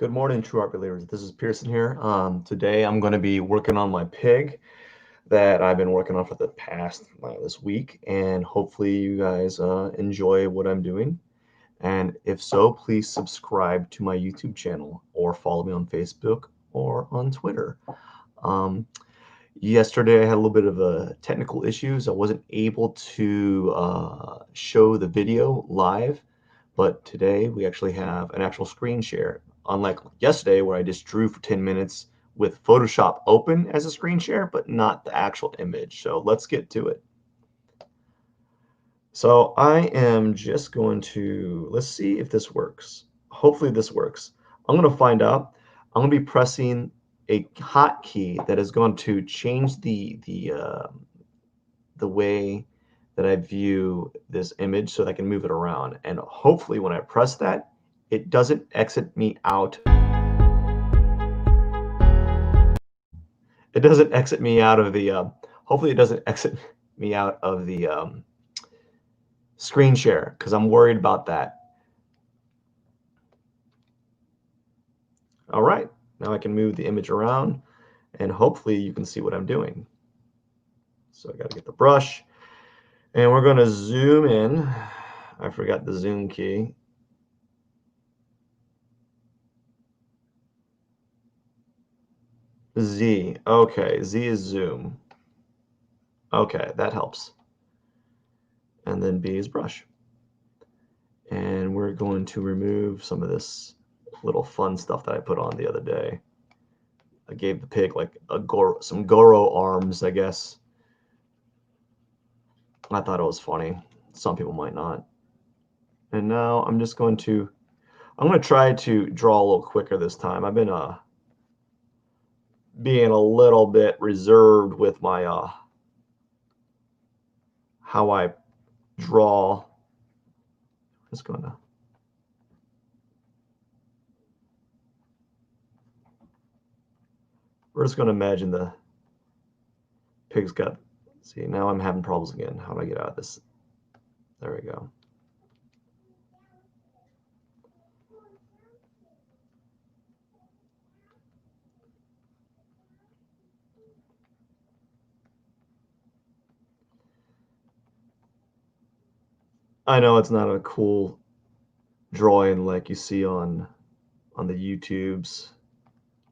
Good morning, true art believers. This is Pearson here. Today I'm going to be working on my pig that I've been working on for the past this week, and hopefully you guys enjoy what I'm doing. And if so, please subscribe to my YouTube channel or follow me on Facebook or on Twitter. Yesterday I had a little bit of technical issues. I wasn't able to show the video live, but today we actually have an actual screen share. Unlike yesterday where I just drew for 10 minutes with Photoshop open as a screen share, but not the actual image. So let's get to it. So I am just going to, let's see if this works. Hopefully this works. I'm going to find out. I'm going to be pressing a hotkey that is going to change the way that I view this image so that I can move it around. And hopefully when I press that, it doesn't exit me out. It doesn't exit me out of the, hopefully it doesn't exit me out of the screen share, because I'm worried about that. All right, now I can move the image around and hopefully you can see what I'm doing. So I got to get the brush and we're going to zoom in. I forgot the zoom key. Z. Okay, Z is zoom. Okay, that helps. And then B is brush. And we're going to remove some of this little fun stuff that I put on the other day. I gave the pig like some Goro arms, I guess. I thought it was funny. Some people might not. And now I'm just going to, I'm going to try to draw a little quicker this time. I've been being a little bit reserved with my how I draw. Just gonna we're just gonna imagine the pig's got. See, now I'm having problems again. How do I get out of this? There we go. I know it's not a cool drawing like you see on the YouTubes,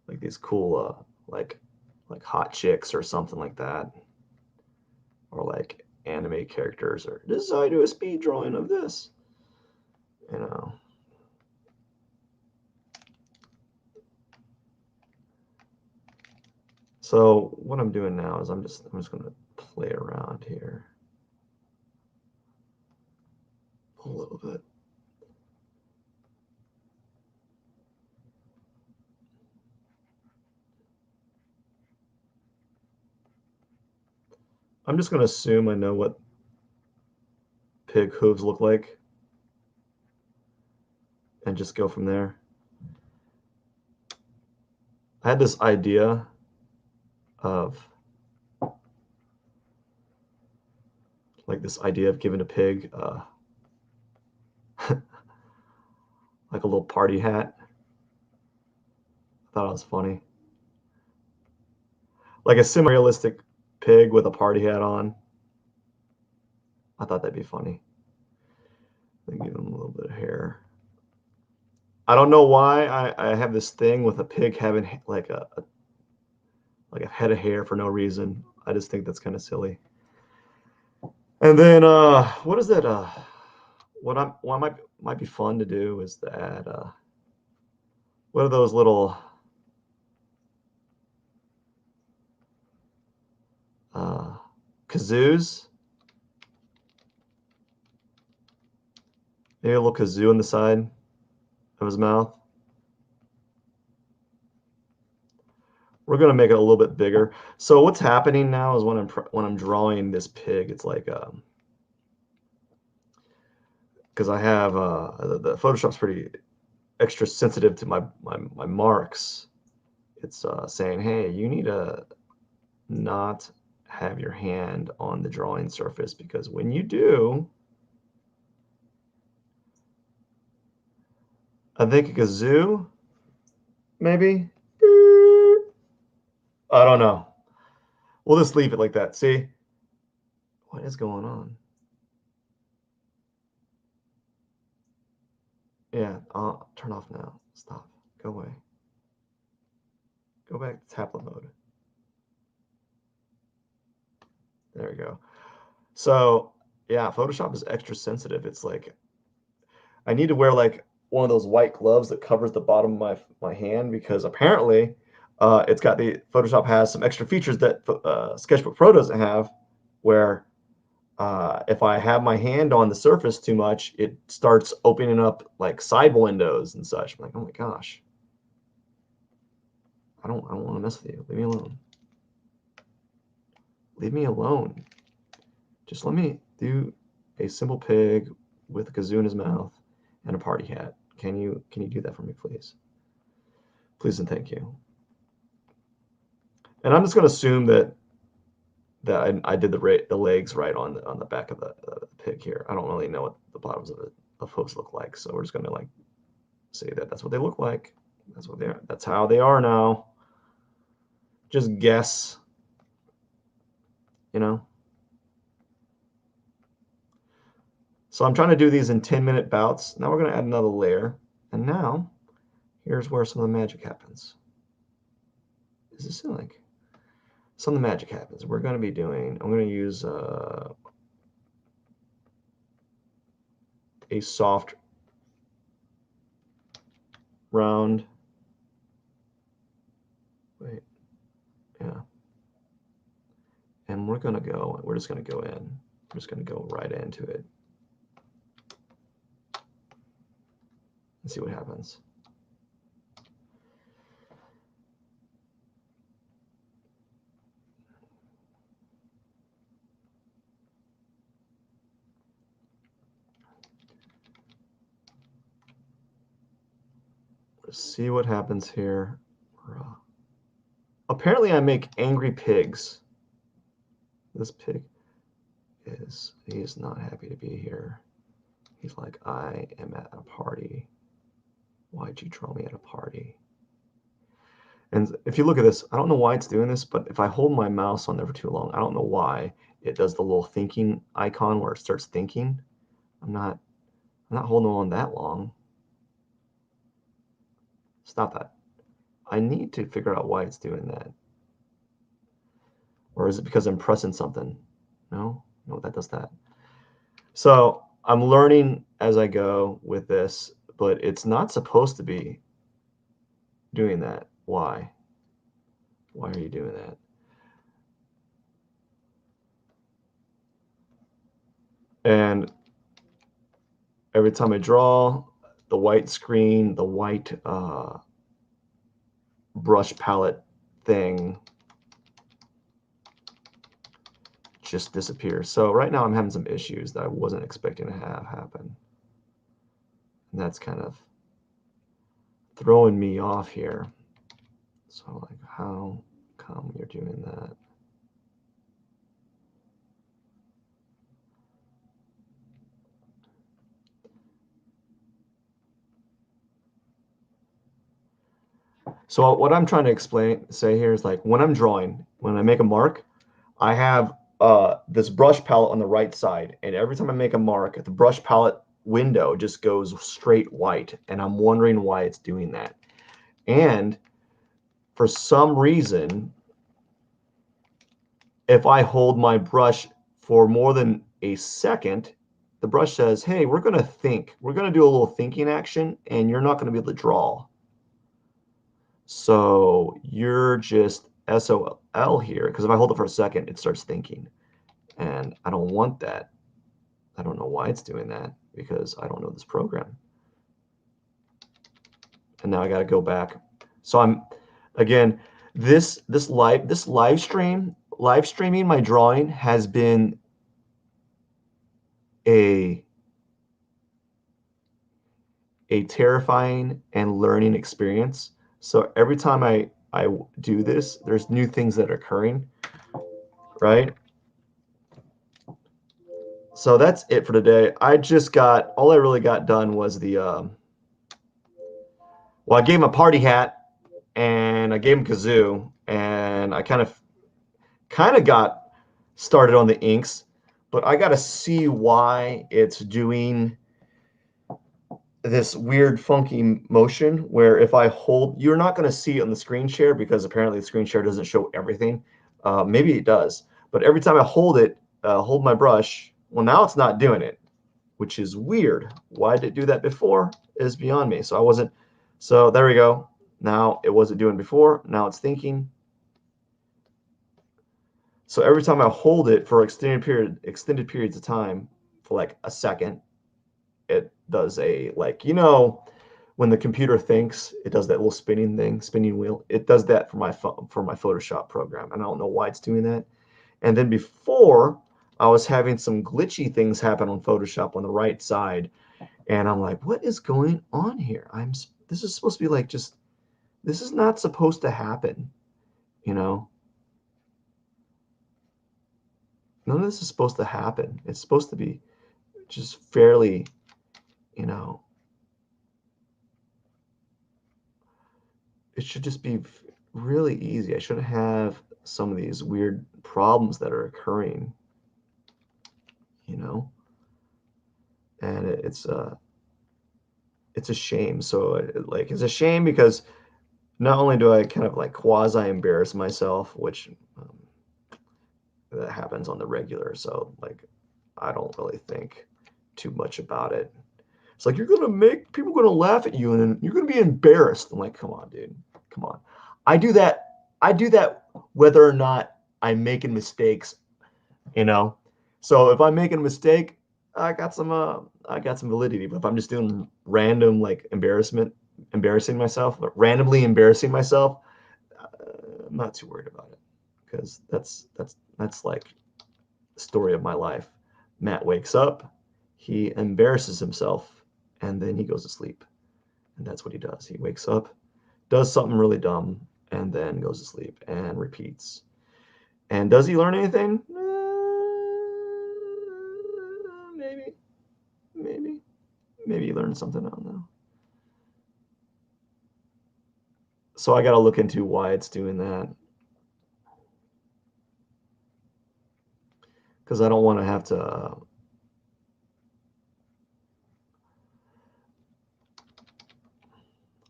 like these cool like hot chicks or something like that, or like anime characters, or this is how I do a speed drawing of this, you know. So what I'm doing now is I'm just going to play around here a little bit. I'm just going to assume I know what pig hooves look like and just go from there. I had this idea of giving a pig like a little party hat. I thought it was funny. Like a semi-realistic pig with a party hat on. I thought that'd be funny. Give him a little bit of hair. I don't know why I have this thing with a pig having like a head of hair for no reason. I just think that's kind of silly. And then what is that? What might be fun to do is to add what are those little kazoos? Maybe a little kazoo on the side of his mouth. We're going to make it a little bit bigger. So what's happening now is when I'm drawing this pig, it's like because I have the Photoshop's pretty extra sensitive to my marks. It's saying, hey, you need to not have your hand on the drawing surface, because when you do, I think a kazoo maybe. I don't know. We'll just leave it like that. See? What is going on? Yeah, I'll turn off now. Stop. Go away. Go back to tablet mode. There we go. So, yeah, Photoshop is extra sensitive. It's like I need to wear like one of those white gloves that covers the bottom of my hand because apparently it's got the Photoshop has some extra features that Sketchbook Pro doesn't have, where if I have my hand on the surface too much, it starts opening up like side windows and such. I'm like, oh my gosh, I don't want to mess with you. Leave me alone. Leave me alone. Just let me do a simple pig with a kazoo in his mouth and a party hat. Can you do that for me, please? Please and thank you. And I'm just going to assume that I did the legs right on the back of the pig here. I don't really know what the bottoms of hooves look like, so we're just going to like say that that's what they look like. That's what they are. That's how they are now. Just guess, you know. So I'm trying to do these in 10-minute bouts. Now we're going to add another layer, and now here's where some of the magic happens. Is this like some of the magic happens? We're going to be doing. I'm going to use a soft round. Wait, yeah. And we're just going to go in. We're just going to go right into it and see what happens. Let's see what happens here. Apparently I make angry pigs. This pig he is not happy to be here. He's like, I am at a party. Why'd you draw me at a party? And if you look at this, I don't know why it's doing this, but if I hold my mouse on there for too long, I don't know why it does the little thinking icon where it starts thinking. I'm not holding on that long. Stop that. I need to figure out why it's doing that. Or is it because I'm pressing something? No, that does that. So I'm learning as I go with this, but it's not supposed to be doing that. Why? Why are you doing that? And every time I draw, the white screen, the white brush palette thing just disappears. So right now I'm having some issues that I wasn't expecting to have happen. And that's kind of throwing me off here. So like, how come you're doing that? So what I'm trying to say here is like when I'm drawing, when I make a mark, I have this brush palette on the right side, and every time I make a mark, the brush palette window just goes straight white, and I'm wondering why it's doing that. And for some reason, if I hold my brush for more than a second, the brush says, hey, we're going to think. We're going to do a little thinking action, and you're not going to be able to draw. So you're just SOL here, because if I hold it for a second, it starts thinking. And I don't want that. I don't know why it's doing that, because I don't know this program. And now I got to go back. So I'm, again, this live streaming my drawing has been a terrifying and learning experience. So every time I do this, there's new things that are occurring, right? So that's it for today. All I really got done was the, well, I gave him a party hat, and I gave him Kazoo, and I kind of got started on the inks, but I got to see why it's doing this weird funky motion where if I hold, you're not going to see it on the screen share because apparently the screen share doesn't show everything. Maybe it does, but every time I hold my brush, well, now it's not doing it, which is weird. Why did it do that before is beyond me. So there we go. Now it wasn't doing before. Now it's thinking. So every time I hold it for extended periods of time, for like a second, it does a, like, when the computer thinks, it does that little spinning wheel. It does that for my Photoshop program, and I don't know why it's doing that. And then before, I was having some glitchy things happen on Photoshop on the right side, and I'm like, what is going on here? This is supposed to be like, just, this is not supposed to happen, you know? None of this is supposed to happen. It's supposed to be just fairly, you know, it should just be really easy. I shouldn't have some of these weird problems that are occurring, you know? And it's a shame. So like, it's a shame because not only do I kind of like quasi embarrass myself, which that happens on the regular, so like I don't really think too much about it. It's like, you're gonna make people gonna laugh at you, and then you're gonna be embarrassed. I'm like, come on, dude, come on. I do that. I do that whether or not I'm making mistakes, you know. So if I'm making a mistake, I got some validity. But if I'm just doing random like embarrassing myself, randomly embarrassing myself, I'm not too worried about it because that's like the story of my life. Matt wakes up, he embarrasses himself, and then he goes to sleep. And that's what he does. He wakes up, does something really dumb, and then goes to sleep and repeats. And does he learn anything? Maybe, maybe, maybe he learned something. I don't know. So I got to look into why it's doing that, because I don't want to have to.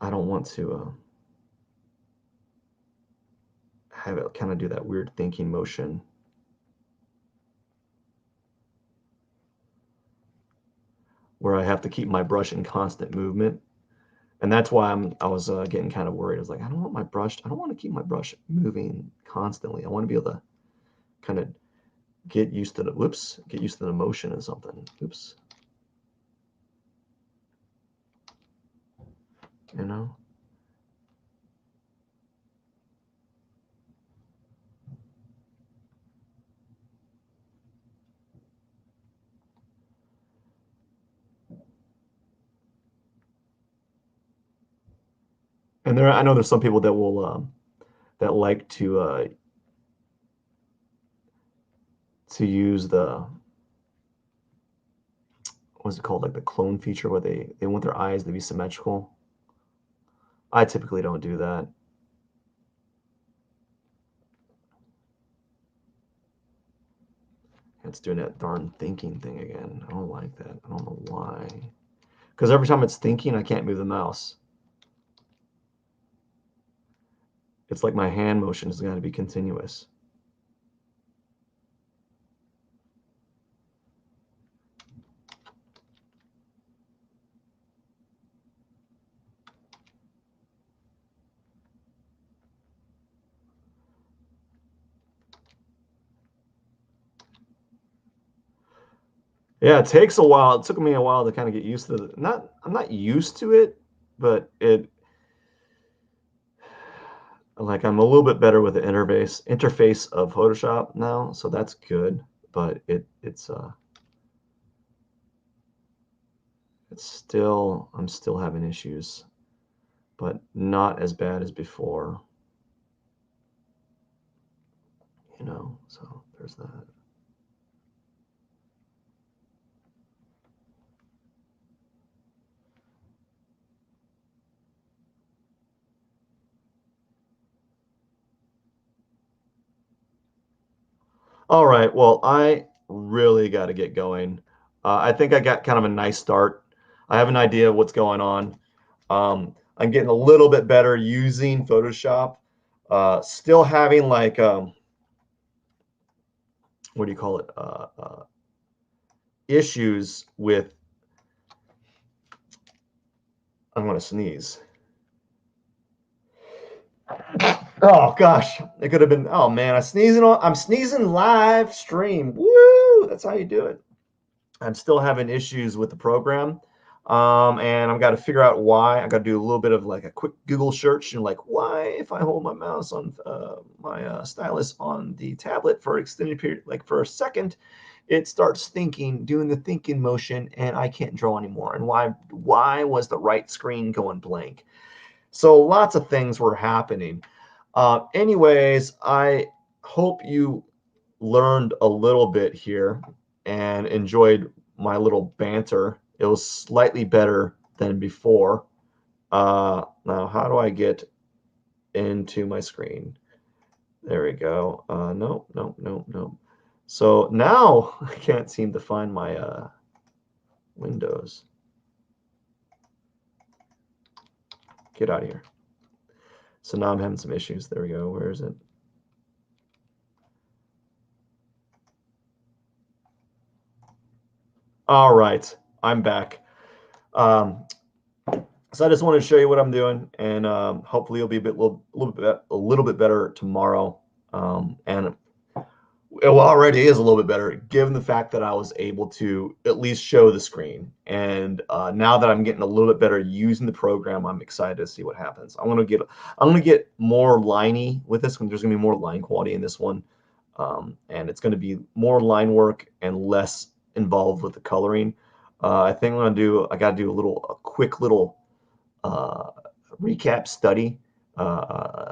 I don't want to have it kind of do that weird thinking motion where I have to keep my brush in constant movement. And that's why I was getting kind of worried. I was like, I don't want to keep my brush moving constantly. I want to be able to kind of get used to the motion of something. Oops. You know? And I know there's some people that will that like to use the, what's it called, like the clone feature, where they want their eyes to be symmetrical. I typically don't do that. It's doing that darn thinking thing again. I don't like that. I don't know why. Because every time it's thinking, I can't move the mouse. It's like my hand motion is going to be continuous. Yeah, it takes a while. It took me a while to kind of get used to I'm not used to it, but like, I'm a little bit better with the interface of Photoshop now, so that's good. But I'm still having issues, but not as bad as before, you know. So there's that. All right. Well, I really got to get going. I think I got kind of a nice start. I have an idea of what's going on. I'm getting a little bit better using Photoshop. Still having like what do you call it? Issues with. I'm gonna sneeze. Oh gosh, it could have been. Oh man, I'm sneezing live stream. Woo! That's how you do it. I'm still having issues with the program. And I've got to figure out why. I got to do a little bit of like a quick Google search and like, why if I hold my mouse on my stylus on the tablet for an extended period, like for a second, it starts thinking, doing the thinking motion, and I can't draw anymore. And why was the right screen going blank? So lots of things were happening. Anyways, I hope you learned a little bit here and enjoyed my little banter. It was slightly better than before. Now, how do I get into my screen? There we go. No, no, no, no. So now I can't seem to find my windows. Get out of here. So now I'm having some issues. There we go. Where is it? All right, I'm back. Um, so I just wanted to show you what I'm doing, and hopefully it'll be a little bit better tomorrow. And it already is a little bit better, given the fact that I was able to at least show the screen. And now that I'm getting a little bit better using the program, I'm excited to see what happens. I'm gonna get more liney with this one. There's gonna be more line quality in this one, and it's gonna be more line work and less involved with the coloring. I think I gotta do a quick little uh, recap study,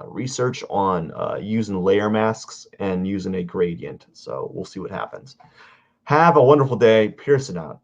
research on using layer masks and using a gradient. So we'll see what happens. Have a wonderful day. Pearson out.